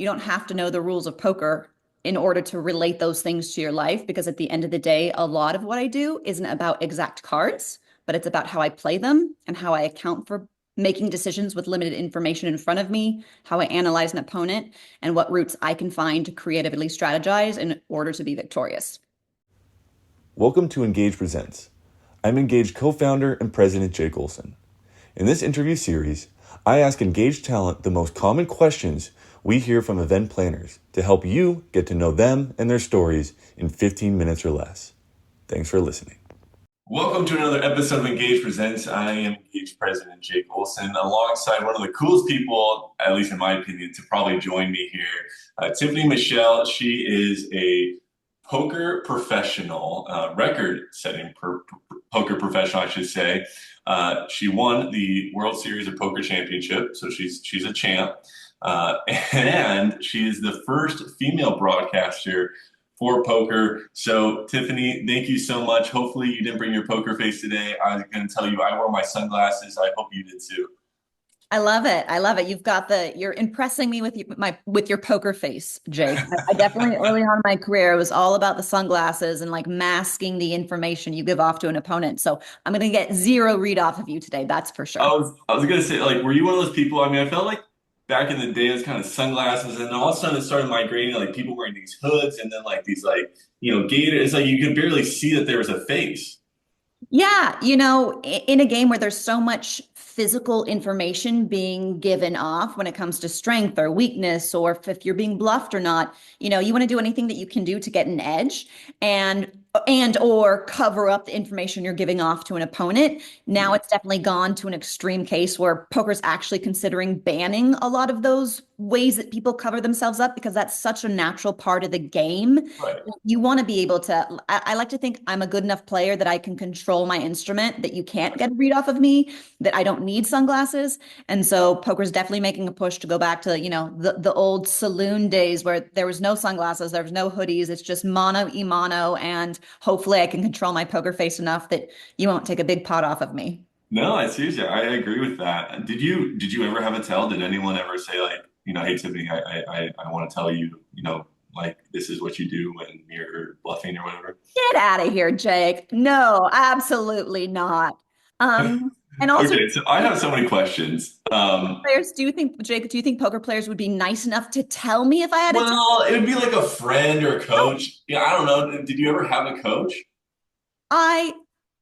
You don't have to know the rules of poker in order to relate those things to your life, because at the end of the day, a lot of what I do isn't about exact cards, but it's about how I play them and how I account for making decisions with limited information in front of me, how I analyze an opponent, and what routes I can find to creatively strategize in order to be victorious. Welcome to Engage Presents. I'm Engage co-founder and president Jake Olson. In this interview series, I ask Engage talent the most common questions we hear from event planners to help you get to know them and their stories in 15 minutes or less. Thanks for listening. Welcome to another episode of Engage Presents. I am Engage president Jake Olson, alongside one of the coolest people, at least in my opinion, to probably join me here, Tiffany Michelle. She is a poker professional, record-setting poker professional, I should say. She won the World Series of Poker Championship, so she's a champ. And she is the first female broadcaster for poker. So, Tiffany, thank you so much. Hopefully you didn't bring your poker face today. I was going to tell you I wore my sunglasses. I hope you did too. I love it. I love it. You're impressing me with your poker face, Jake. I definitely early on in my career, it was all about the sunglasses and like masking the information you give off to an opponent. So I'm going to get zero read off of you today. That's for I sure. was I was gonna say, like, were you one of those people? I mean, I felt like back in the day it was kind of sunglasses, and then all of a sudden it started migrating to like people wearing these hoods and then like these like gaiters. It's like you could barely see that there was a face. Yeah, in a game where there's so much physical information being given off when it comes to strength or weakness, or if you're being bluffed or not, you want to do anything that you can do to get an edge and or cover up the information you're giving off to an opponent. Now it's definitely gone to an extreme case where poker's actually considering banning a lot of those ways that people cover themselves up, because that's such a natural part of the game. Right. You want to be able to, I like to think I'm a good enough player that I can control my instrument, that you can't get a read off of me, that I don't need sunglasses. And so poker's definitely making a push to go back to, the old saloon days where there was no sunglasses, there was no hoodies. It's just mono e mono. And hopefully I can control my poker face enough that you won't take a big pot off of me. No, I seriously, I agree with that. Did you ever have a tell? Did anyone ever say like, hey Tiffany, I want to tell you, like this is what you do when you're bluffing or whatever? Get out of here, Jake. No, absolutely not. And also, Okay, so I have so many questions. players, Jake, do you think poker players would be nice enough to tell me if I had a tell? Well, it would be like a friend or a coach. Yeah, I don't know. Did you ever have a coach? I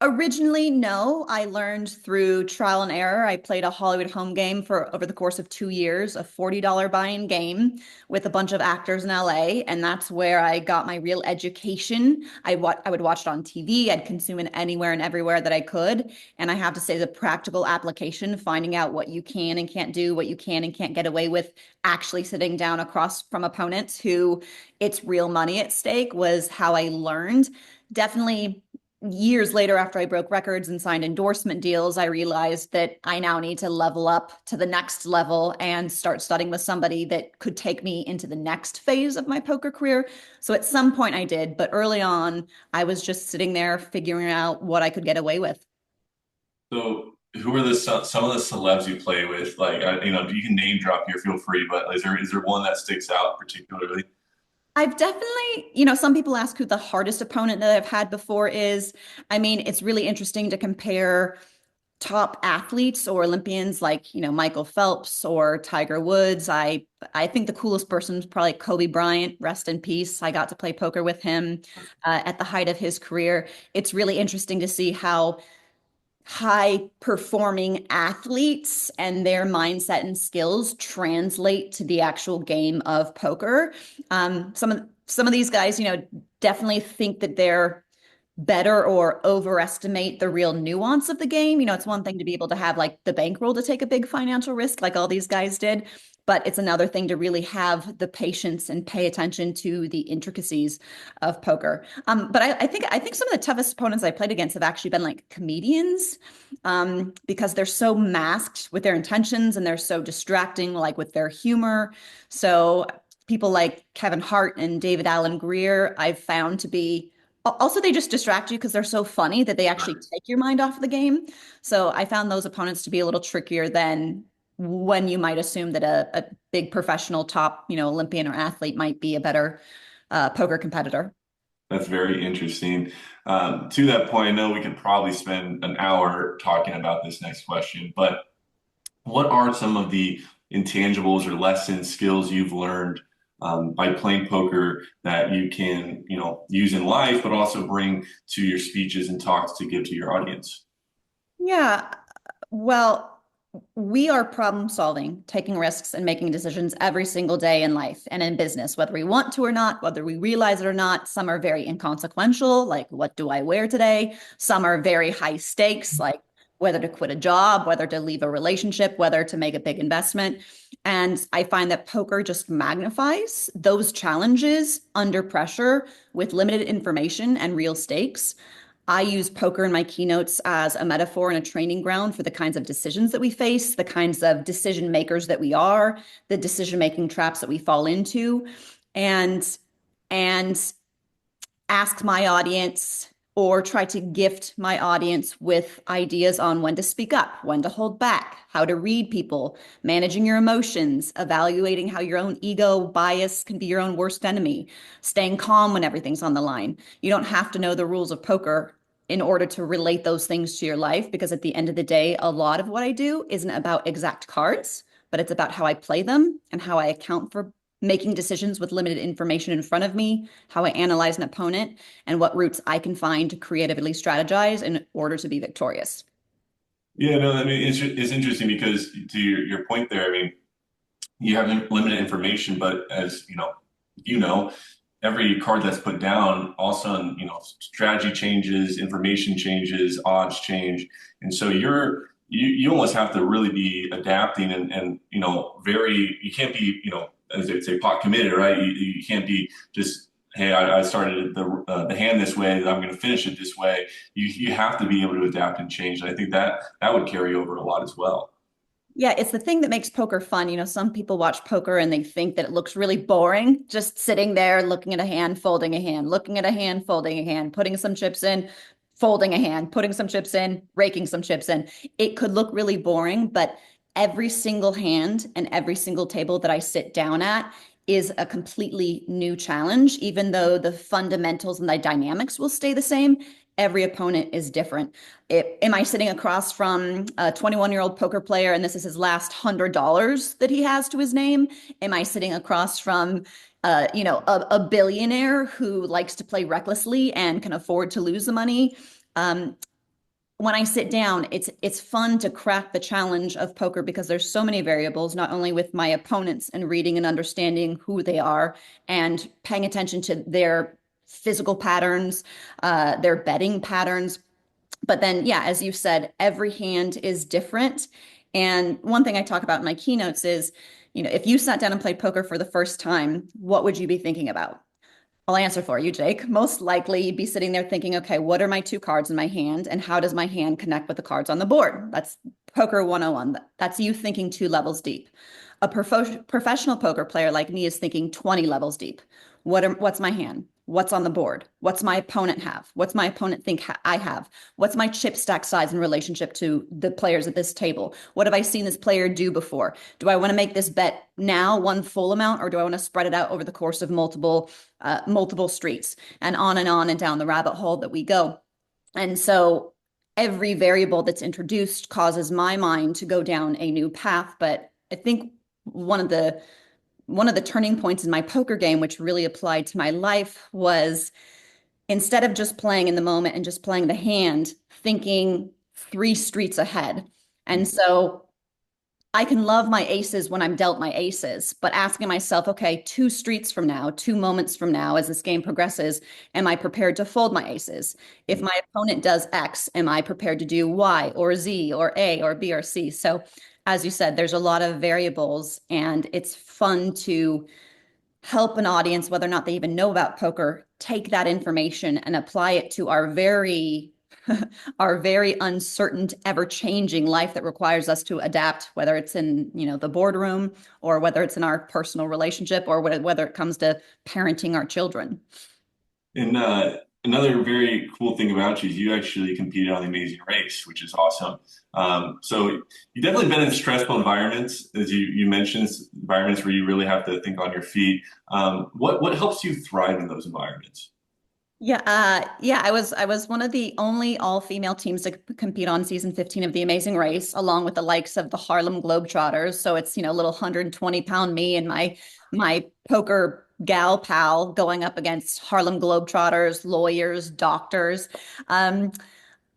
originally, no. I learned through trial and error. I played a Hollywood home game for over the course of 2 years, a $40 buy-in game with a bunch of actors in LA. And that's where I got my real education. I would watch it on TV. I'd consume it anywhere and everywhere that I could. And I have to say, the practical application, finding out what you can and can't do, what you can and can't get away with, actually sitting down across from opponents who it's real money at stake, was how I learned. Definitely years later, after I broke records and signed endorsement deals, I realized that I now need to level up to the next level and start studying with somebody that could take me into the next phase of my poker career. So at some point I did, but early on, I was just sitting there figuring out what I could get away with. So, who are some of the celebs you play with? Like, you can name drop here, feel free. But is there one that sticks out particularly? I've definitely, some people ask who the hardest opponent that I've had before is. I mean, it's really interesting to compare top athletes or Olympians like, Michael Phelps or Tiger Woods. I think the coolest person is probably Kobe Bryant, rest in peace. I got to play poker with him at the height of his career. It's really interesting to see how high performing athletes and their mindset and skills translate to the actual game of poker. Some of these guys, definitely think that they're better or overestimate the real nuance of the game. It's one thing to be able to have like the bankroll to take a big financial risk like all these guys did, but it's another thing to really have the patience and pay attention to the intricacies of poker. But I think some of the toughest opponents I played against have actually been like comedians, because they're so masked with their intentions and they're so distracting, like with their humor. So people like Kevin Hart and David Allen Greer, I've found to be also, they just distract you because they're so funny that they actually take your mind off the game. So I found those opponents to be a little trickier than when you might assume that a big professional top, Olympian or athlete might be a better poker competitor. That's very interesting. To that point, I know we could probably spend an hour talking about this next question, but what are some of the intangibles or lessons, skills you've learned by playing poker that you can, use in life, but also bring to your speeches and talks to give to your audience? Yeah, well, we are problem solving, taking risks and making decisions every single day in life and in business, whether we want to or not, whether we realize it or not. Some are very inconsequential, like what do I wear today? Some are very high stakes, like whether to quit a job, whether to leave a relationship, whether to make a big investment. And I find that poker just magnifies those challenges under pressure with limited information and real stakes. I use poker in my keynotes as a metaphor and a training ground for the kinds of decisions that we face, the kinds of decision makers that we are, the decision making traps that we fall into, and and ask my audience or try to gift my audience with ideas on when to speak up, when to hold back, how to read people, managing your emotions, evaluating how your own ego bias can be your own worst enemy, staying calm when everything's on the line. You don't have to know the rules of poker in order to relate those things to your life, because at the end of the day, a lot of what I do isn't about exact cards, but it's about how I play them and how I account for making decisions with limited information in front of me, how I analyze an opponent, and what routes I can find to creatively strategize in order to be victorious. Yeah, no, I mean, it's interesting because to your point there, I mean, you have limited information, but as you know, every card that's put down, all of a sudden, strategy changes, information changes, odds change, and so you almost have to really be adapting and very you can't be as they say pot committed, right? You can't be just hey I started the hand this way, I'm going to finish it this way. You have to be able to adapt and change, and I think that would carry over a lot as well. Yeah, it's the thing that makes poker fun. Some people watch poker and they think that it looks really boring, just sitting there looking at a hand, folding a hand, looking at a hand, folding a hand, putting some chips in, folding a hand, putting some chips in, raking some chips in. It could look really boring, but every single hand and every single table that I sit down at is a completely new challenge, even though the fundamentals and the dynamics will stay the same. Every opponent is different. Am I sitting across from a 21-year-old poker player and this is his last $100 that he has to his name? Am I sitting across from a billionaire who likes to play recklessly and can afford to lose the money? When I sit down, it's fun to crack the challenge of poker because there's so many variables, not only with my opponents and reading and understanding who they are and paying attention to their physical patterns, their betting patterns. But then, yeah, as you said, every hand is different. And one thing I talk about in my keynotes is, if you sat down and played poker for the first time, what would you be thinking about? I'll answer for you, Jake. Most likely, you'd be sitting there thinking, okay, what are my two cards in my hand, and how does my hand connect with the cards on the board? That's poker 101. That's you thinking two levels deep. A professional poker player like me is thinking 20 levels deep. What's my hand? What's on the board? What's my opponent have? What's my opponent think I have? What's my chip stack size in relationship to the players at this table? What have I seen this player do before? Do I want to make this bet now, one full amount, or do I want to spread it out over the course of multiple streets, and on and down the rabbit hole that we go? And so every variable that's introduced causes my mind to go down a new path. But I think one of the turning points in my poker game, which really applied to my life, was instead of just playing in the moment and just playing the hand, thinking three streets ahead. And so I can love my aces when I'm dealt my aces, but asking myself, okay, two streets from now, two moments from now, as this game progresses, am I prepared to fold my aces? If my opponent does X, am I prepared to do Y or Z or A or B or C? So, as you said, there's a lot of variables, and it's fun to help an audience, whether or not they even know about poker, take that information and apply it to our very our very uncertain, ever-changing life that requires us to adapt, whether it's in the boardroom or whether it's in our personal relationship or whether it comes to parenting our children. And another very cool thing about you is you actually competed on the Amazing Race, which is awesome. So you've definitely been in stressful environments, as you mentioned, environments where you really have to think on your feet. What helps you thrive in those environments? Yeah, I was one of the only all-female teams to compete on season 15 of The Amazing Race, along with the likes of the Harlem Globetrotters. So it's, little 120-pound me and my poker gal pal going up against Harlem Globetrotters, lawyers, doctors. Um,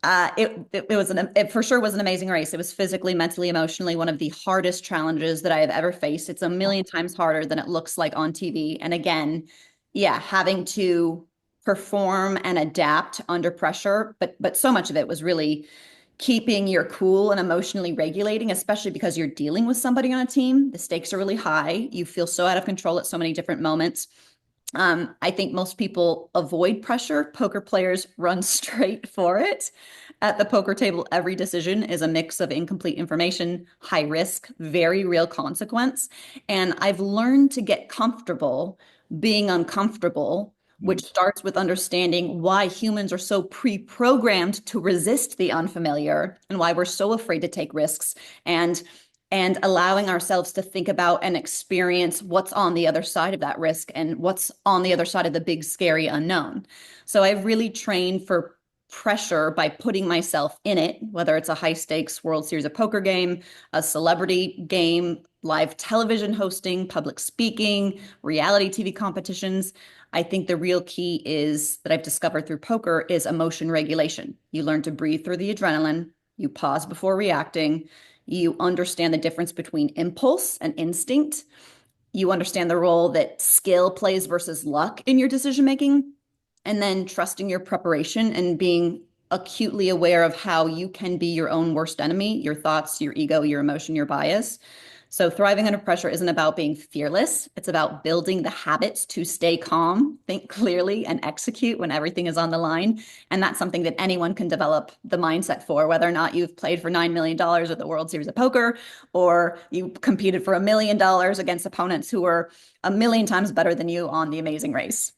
it for sure was an amazing race. It was physically, mentally, emotionally one of the hardest challenges that I have ever faced. It's a million times harder than it looks like on TV. And again, yeah, having to perform and adapt under pressure, but so much of it was really keeping your cool and emotionally regulating, especially because you're dealing with somebody on a team. The stakes are really high. You feel so out of control at so many different moments. I think most people avoid pressure. Poker players run straight for it. At the poker table, every decision is a mix of incomplete information, high risk, very real consequence. And I've learned to get comfortable being uncomfortable, which starts with understanding why humans are so pre-programmed to resist the unfamiliar and why we're so afraid to take risks. And allowing ourselves to think about and experience what's on the other side of that risk and what's on the other side of the big, scary unknown. So I've really trained for pressure by putting myself in it, whether it's a high stakes World Series of Poker game, a celebrity game, live television hosting, public speaking, reality TV competitions. I think the real key is that I've discovered through poker is emotion regulation. You learn to breathe through the adrenaline, you pause before reacting, you understand the difference between impulse and instinct. You understand the role that skill plays versus luck in your decision making. And then trusting your preparation and being acutely aware of how you can be your own worst enemy, your thoughts, your ego, your emotion, your bias. So thriving under pressure isn't about being fearless. It's about building the habits to stay calm, think clearly, and execute when everything is on the line. And that's something that anyone can develop the mindset for, whether or not you've played for $9 million at the World Series of Poker, or you competed for $1 million against opponents who were a million times better than you on The Amazing Race.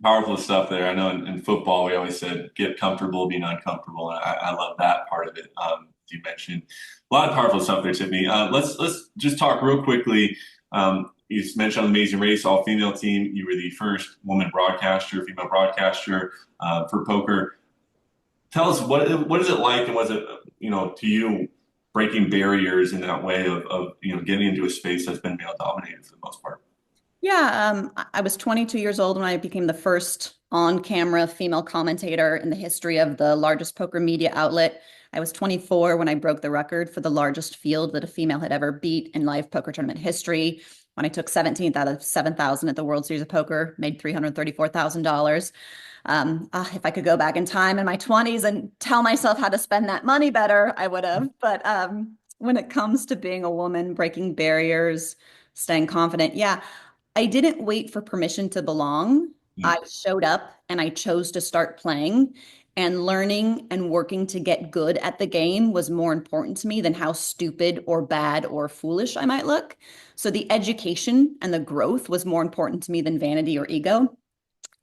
Powerful stuff there. I know in football we always said get comfortable being uncomfortable, and I love that part of it. As you mentioned, a lot of powerful stuff there, Tiffany. Let's just talk real quickly. You mentioned on the Amazing Race, all female team. You were the first woman broadcaster, female broadcaster for poker. Tell us what is it like, and was it to you breaking barriers in that way of getting into a space that's been male dominated for the most part? Yeah, I was 22 years old when I became the first on-camera female commentator in the history of the largest poker media outlet. I was 24 when I broke the record for the largest field that a female had ever beat in live poker tournament history. When I took 17th out of 7,000 at the World Series of Poker, made $334,000. If I could go back in time in my 20s and tell myself how to spend that money better, I would have. But when it comes to being a woman, breaking barriers, staying confident, yeah, I didn't wait for permission to belong. Mm. I showed up and I chose to start playing, and learning and working to get good at the game was more important to me than how stupid or bad or foolish I might look. So the education and the growth was more important to me than vanity or ego.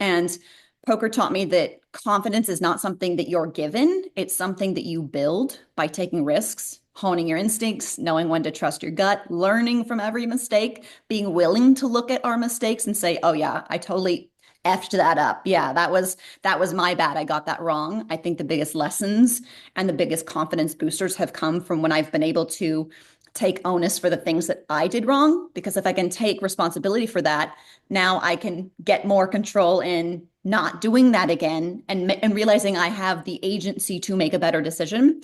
And poker taught me that confidence is not something that you're given, it's something that you build by taking risks, honing your instincts, knowing when to trust your gut, learning from every mistake, being willing to look at our mistakes and say, "Oh yeah, I totally effed that up. Yeah, that was my bad. I got that wrong." I think the biggest lessons and the biggest confidence boosters have come from when I've been able to take onus for the things that I did wrong, because if I can take responsibility for that, now I can get more control in not doing that again, and realizing I have the agency to make a better decision.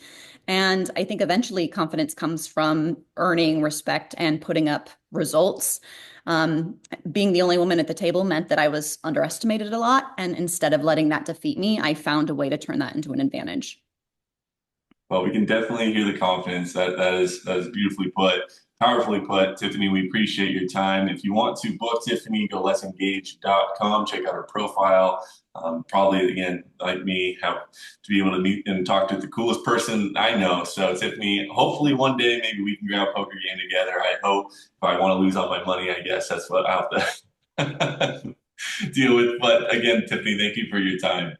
And I think eventually confidence comes from earning respect and putting up results. Um, Being the only woman at the table meant that I was underestimated a lot. And instead of letting that defeat me, I found a way to turn that into an advantage. Well, we can definitely hear the confidence. That is beautifully put, powerfully put. Tiffany, we appreciate your time. If you want to book Tiffany, go letsengage.com, check out her profile. Probably again, like me, have to be able to meet and talk to the coolest person I know. So Tiffany, hopefully one day maybe we can grab a poker game together. I hope. If I want to lose all my money, I guess that's what I have to. deal with. But again, Tiffany, thank you for your time.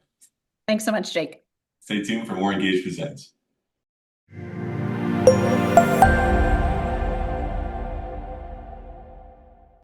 Thanks so much, Jake. Stay tuned for more Engage Presents.